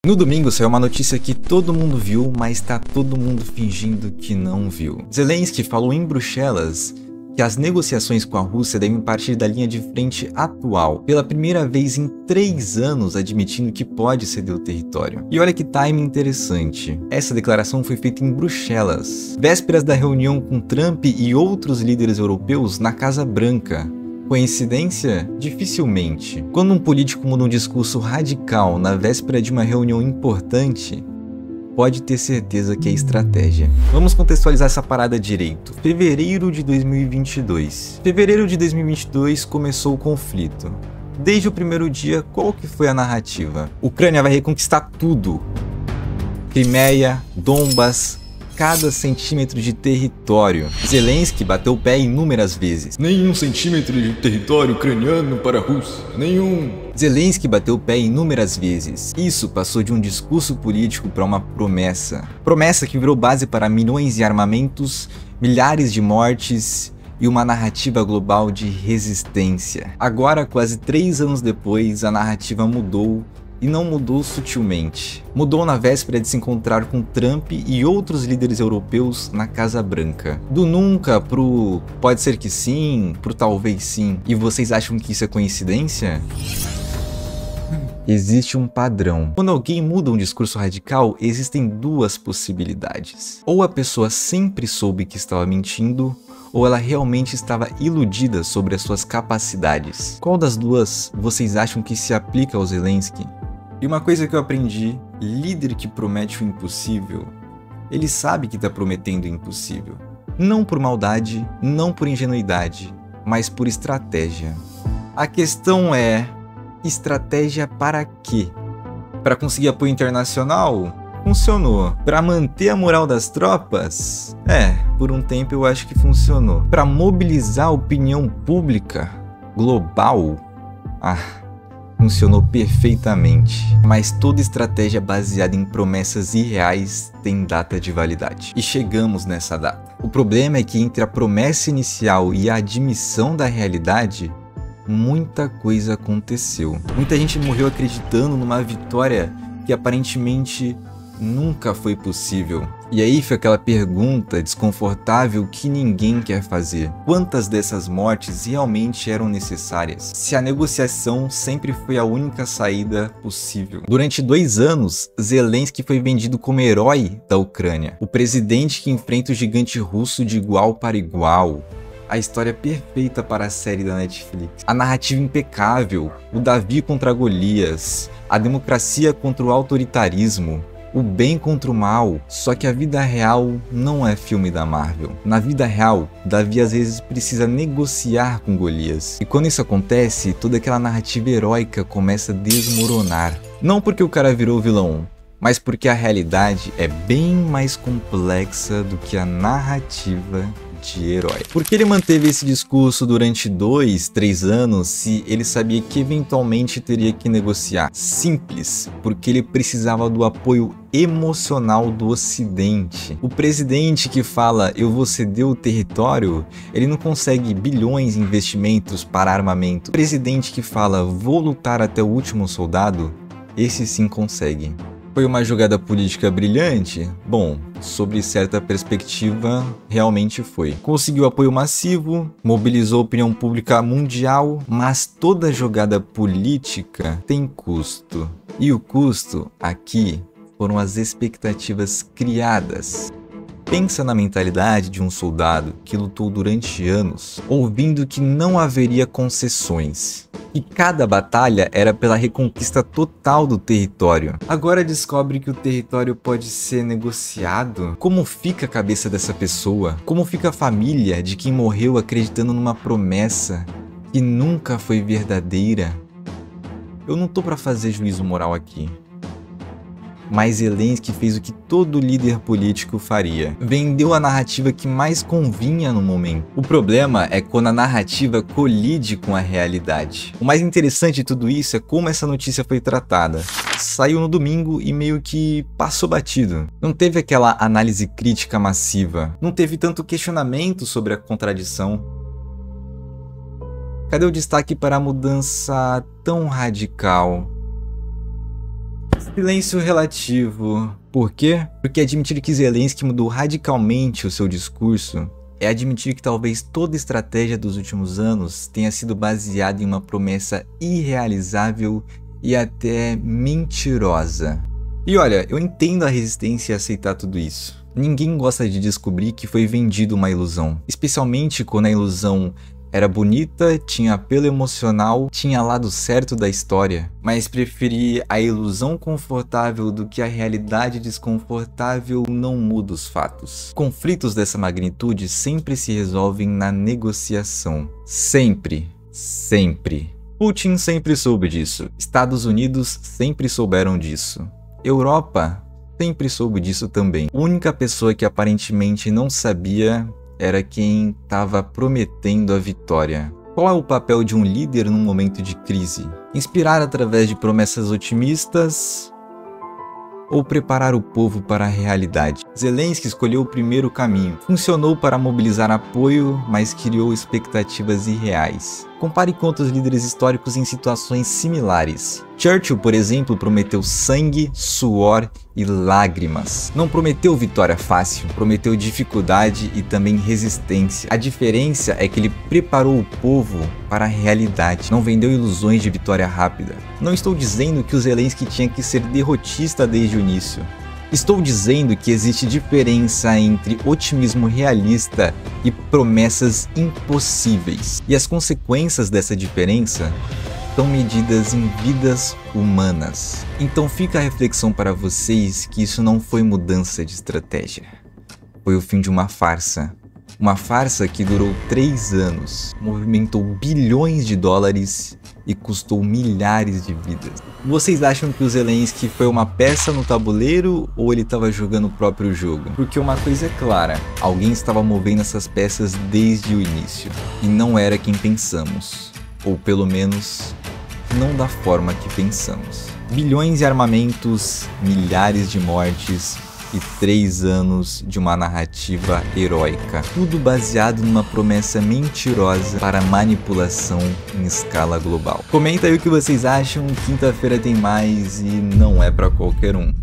No domingo saiu uma notícia que todo mundo viu, mas tá todo mundo fingindo que não viu. Zelensky falou em Bruxelas que as negociações com a Rússia devem partir da linha de frente atual, pela primeira vez em 3 anos admitindo que pode ceder o território. E olha que timing interessante. Essa declaração foi feita em Bruxelas, vésperas da reunião com Trump e outros líderes europeus na Casa Branca. Coincidência? Dificilmente. Quando um político muda um discurso radical na véspera de uma reunião importante, pode ter certeza que é estratégia. Vamos contextualizar essa parada direito. Fevereiro de 2022. Fevereiro de 2022 começou o conflito. Desde o primeiro dia, qual que foi a narrativa? Ucrânia vai reconquistar tudo. Crimeia, Donbas, cada centímetro de território. Zelensky bateu o pé inúmeras vezes. Nenhum centímetro de território ucraniano para a Rússia. Nenhum. Zelensky bateu o pé inúmeras vezes. Isso passou de um discurso político para uma promessa. Promessa que virou base para milhões de armamentos, milhares de mortes e uma narrativa global de resistência. Agora, quase 3 anos depois, a narrativa mudou. E não mudou sutilmente. Mudou na véspera de se encontrar com Trump e outros líderes europeus na Casa Branca. Do nunca pro pode ser que sim, pro talvez sim. E vocês acham que isso é coincidência? Existe um padrão. Quando alguém muda um discurso radical, existem 2 possibilidades. Ou a pessoa sempre soube que estava mentindo, ou ela realmente estava iludida sobre as suas capacidades. Qual das 2 vocês acham que se aplica ao Zelensky? E uma coisa que eu aprendi, líder que promete o impossível, ele sabe que está prometendo o impossível. Não por maldade, não por ingenuidade, mas por estratégia. A questão é, estratégia para quê? Para conseguir apoio internacional? Funcionou. Para manter a moral das tropas? Por um tempo eu acho que funcionou. Para mobilizar a opinião pública global? Funcionou perfeitamente. Mas toda estratégia baseada em promessas irreais tem data de validade. E chegamos nessa data. O problema é que entre a promessa inicial e a admissão da realidade, muita coisa aconteceu. Muita gente morreu acreditando numa vitória que aparentemente nunca foi possível. E aí foi aquela pergunta desconfortável que ninguém quer fazer. Quantas dessas mortes realmente eram necessárias? Se a negociação sempre foi a única saída possível. Durante 2 anos, Zelensky foi vendido como herói da Ucrânia. O presidente que enfrenta o gigante russo de igual para igual. A história perfeita para a série da Netflix. A narrativa impecável. O Davi contra Golias. A democracia contra o autoritarismo. O bem contra o mal, só que a vida real não é filme da Marvel. Na vida real, Davi às vezes precisa negociar com Golias. E quando isso acontece, toda aquela narrativa heróica começa a desmoronar. Não porque o cara virou vilão, mas porque a realidade é bem mais complexa do que a narrativa de herói. Por que ele manteve esse discurso durante 2, 3 anos se ele sabia que eventualmente teria que negociar? Simples, porque ele precisava do apoio emocional do Ocidente. O presidente que fala eu vou ceder o território, ele não consegue bilhões em investimentos para armamento. O presidente que fala vou lutar até o último soldado, esse sim consegue. Foi uma jogada política brilhante? Bom, sobre certa perspectiva, realmente foi. Conseguiu apoio massivo, mobilizou a opinião pública mundial, mas toda jogada política tem custo. E o custo, aqui, foram as expectativas criadas. Pensa na mentalidade de um soldado que lutou durante anos, ouvindo que não haveria concessões, e cada batalha era pela reconquista total do território. Agora descobre que o território pode ser negociado? Como fica a cabeça dessa pessoa? Como fica a família de quem morreu acreditando numa promessa que nunca foi verdadeira? Eu não tô pra fazer juízo moral aqui. Mas Zelensky fez o que todo líder político faria. Vendeu a narrativa que mais convinha no momento. O problema é quando a narrativa colide com a realidade. O mais interessante de tudo isso é como essa notícia foi tratada. Saiu no domingo e meio que passou batido. Não teve aquela análise crítica massiva. Não teve tanto questionamento sobre a contradição. Cadê o destaque para a mudança tão radical? Silêncio relativo. Por quê? Porque admitir que Zelensky mudou radicalmente o seu discurso é admitir que talvez toda a estratégia dos últimos anos tenha sido baseada em uma promessa irrealizável e até mentirosa. E olha, eu entendo a resistência a aceitar tudo isso. Ninguém gosta de descobrir que foi vendido uma ilusão, especialmente quando a ilusão era bonita, tinha apelo emocional, tinha lado certo da história, mas preferir a ilusão confortável do que a realidade desconfortável não muda os fatos. Conflitos dessa magnitude sempre se resolvem na negociação. Sempre. Sempre. Putin sempre soube disso. Estados Unidos sempre souberam disso. Europa sempre soube disso também. A única pessoa que aparentemente não sabia era quem estava prometendo a vitória. Qual é o papel de um líder num momento de crise? Inspirar através de promessas otimistas ou preparar o povo para a realidade? Zelensky escolheu o primeiro caminho. Funcionou para mobilizar apoio, mas criou expectativas irreais. Compare com outros líderes históricos em situações similares. Churchill, por exemplo, prometeu sangue, suor e lágrimas. Não prometeu vitória fácil, prometeu dificuldade e também resistência. A diferença é que ele preparou o povo para a realidade, não vendeu ilusões de vitória rápida. Não estou dizendo que o Zelensky tinha que ser derrotista desde o início. Estou dizendo que existe diferença entre otimismo realista e promessas impossíveis. E as consequências dessa diferença são medidas em vidas humanas. Então fica a reflexão para vocês que isso não foi mudança de estratégia. Foi o fim de uma farsa. Uma farsa que durou 3 anos, movimentou bilhões de dólares e custou milhares de vidas. Vocês acham que o Zelensky foi uma peça no tabuleiro ou ele estava jogando o próprio jogo? Porque uma coisa é clara, alguém estava movendo essas peças desde o início. E não era quem pensamos. Ou pelo menos, não da forma que pensamos. Bilhões de armamentos, milhares de mortes e 3 anos de uma narrativa heróica. Tudo baseado numa promessa mentirosa para manipulação em escala global. Comenta aí o que vocês acham, quinta-feira tem mais e não é para qualquer um.